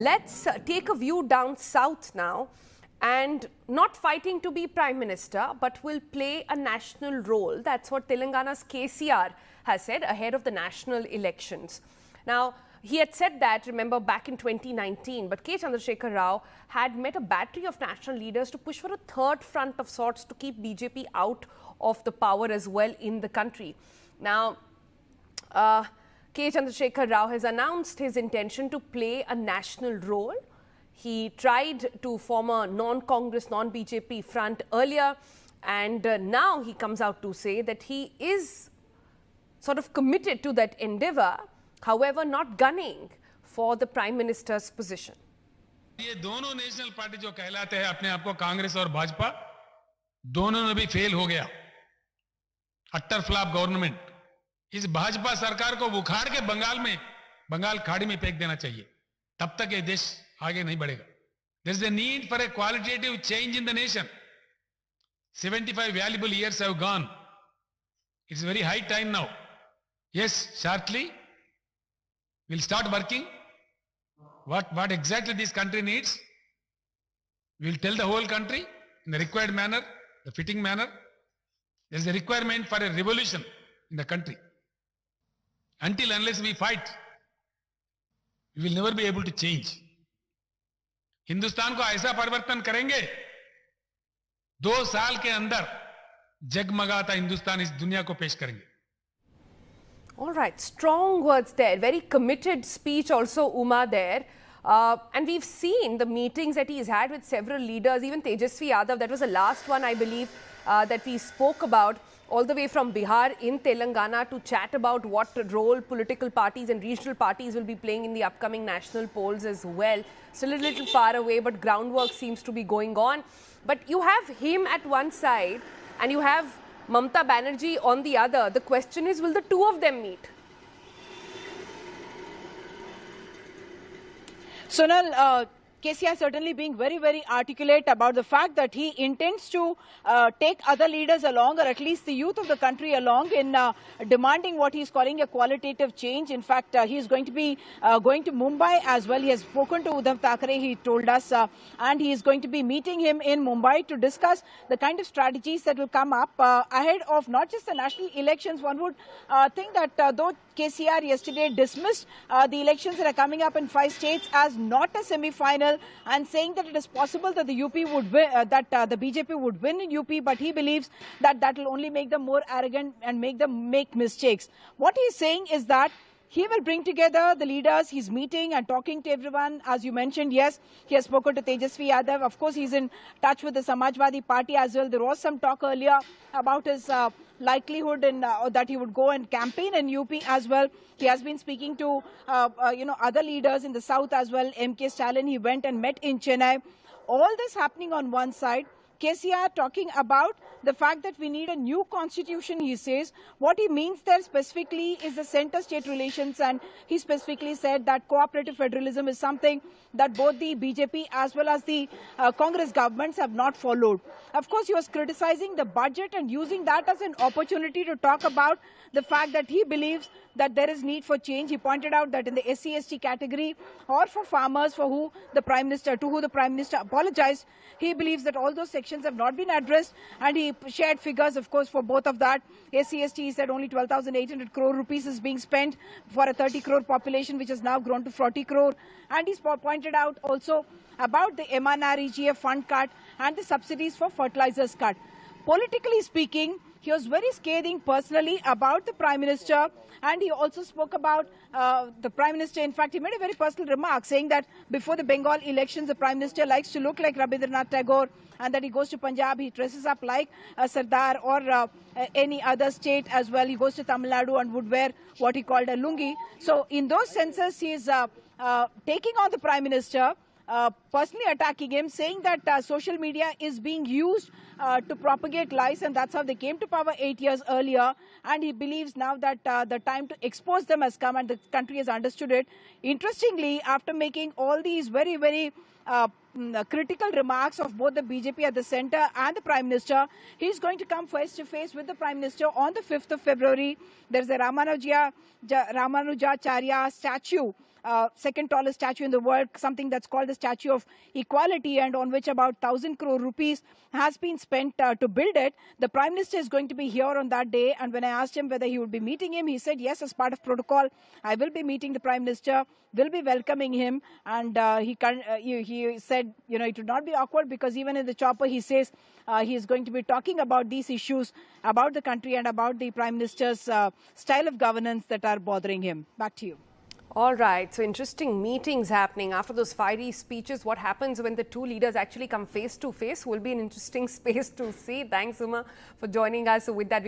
Let's take a view down south now, and not fighting to be Prime Minister, but will play a national role. That's what Telangana's KCR has said ahead of the national elections. Now, he had said that, remember, back in 2019, but K. Chandrasekhar Rao had met a battery of national leaders to push for a third front of sorts to keep BJP out of the power as well in the country. Now, K. Chandrasekhar Rao has announced his intention to play a national role. He tried to form a non-Congress, non-BJP front earlier, and now he comes out to say that he is sort of committed to that endeavor, however not gunning for the Prime Minister's position. ये दोनों national party जो कहलाते हैं अपने आप को कांग्रेस और भाजपा दोनों में भी फेल हो गया। Attar flop government. इस भाजपा सरकार को उखाड़ के बंगाल खाड़ी में फेंक देना चाहिए। तब तक ये देश आगे नहीं बढ़ेगा। There is a need for a qualitative change in the nation. 75 valuable years have gone. It's very high time now. Yes, shortly we'll start working. What exactly this country needs, we'll tell the whole country in the required manner, the fitting manner. There is a requirement for a revolution in the country. Until unless we fight, we will never be able to change. Hindustan को ऐसा परिवर्तन करेंगे 2 साल के अंदर जगमगाता हिंदुस्तान इस दुनिया को पेश करेंगे. All right, strong words there, very committed speech also, Uma, there. And we've seen the meetings that he's had with several leaders, even Tejasvi Yadav, that was the last one, I believe, that we spoke about, all the way from Bihar in Telangana to chat about what role political parties and regional parties will be playing in the upcoming national polls as well. Still a little far away, but groundwork seems to be going on. But you have him at one side and you have Mamata Banerjee on the other. The question is, will the two of them meet? Sonal, KCR certainly being very, very articulate about the fact that he intends to take other leaders along, or at least the youth of the country along, in demanding what he's calling a qualitative change. In fact, he is going to be going to Mumbai as well. He has spoken to Uddhav Thackeray, he told us, and he is going to be meeting him in Mumbai to discuss the kind of strategies that will come up ahead of not just the national elections. One would think that though KCR yesterday dismissed the elections that are coming up in 5 states as not a semi-final, and saying that it is possible that the UP would win, the BJP would win in UP, but he believes that that will only make them more arrogant and make them make mistakes. What he is saying is that he will bring together the leaders. He's meeting and talking to everyone. As you mentioned, yes, he has spoken to Tejasvi Yadav. Of course, he's in touch with the Samajwadi Party as well. There was some talk earlier about his likelihood in, that he would go and campaign in UP as well. He has been speaking to other leaders in the south as well. MK Stalin, he went and met in Chennai. All this happening on one side. KCR talking about the fact that we need a new constitution, he says. What he means there specifically is the center-state relations, and he specifically said that cooperative federalism is something that both the BJP as well as the Congress governments have not followed. Of course, he was criticizing the budget and using that as an opportunity to talk about the fact that he believes that there is need for change. He pointed out that in the SC/ST category, or for farmers to who the Prime Minister apologized, he believes that all those sections have not been addressed, and he shared figures, of course, for both of that. SC/ST, he said only 12,800 crore rupees is being spent for a 30 crore population, which has now grown to 40 crore. And he pointed out also about the MNREGA fund cut and the subsidies for fertilizers cut. Politically speaking, he was very scathing personally about the Prime Minister, and he also spoke about the Prime Minister. In fact, he made a very personal remark saying that before the Bengal elections, the Prime Minister likes to look like Rabindranath Tagore, and that he goes to Punjab, he dresses up like a Sardar or any other state as well. He goes to Tamil Nadu and would wear what he called a lungi. So in those senses, he is taking on the Prime Minister, personally attacking him, saying that social media is being used to propagate lies, and that's how they came to power 8 years earlier. And he believes now that the time to expose them has come, and the country has understood it. Interestingly, after making all these very, very critical remarks of both the BJP at the centre and the Prime Minister, he's going to come face to face with the Prime Minister on the 5th of February. There's a Ramanujacharya statue second tallest statue in the world, something that's called the Statue of Equality, and on which about 1,000 crore rupees has been spent to build it. The Prime Minister is going to be here on that day, and when I asked him whether he would be meeting him, he said yes, as part of protocol, I will be meeting the Prime Minister, will be welcoming him, and he said, it would not be awkward, because even in the chopper, he says he is going to be talking about these issues, about the country and about the Prime Minister's style of governance that are bothering him. Back to you. All right, so interesting meetings happening after those fiery speeches. What happens when the two leaders actually come face to face will be an interesting space to see. Thanks, Uma, for joining us. So with that,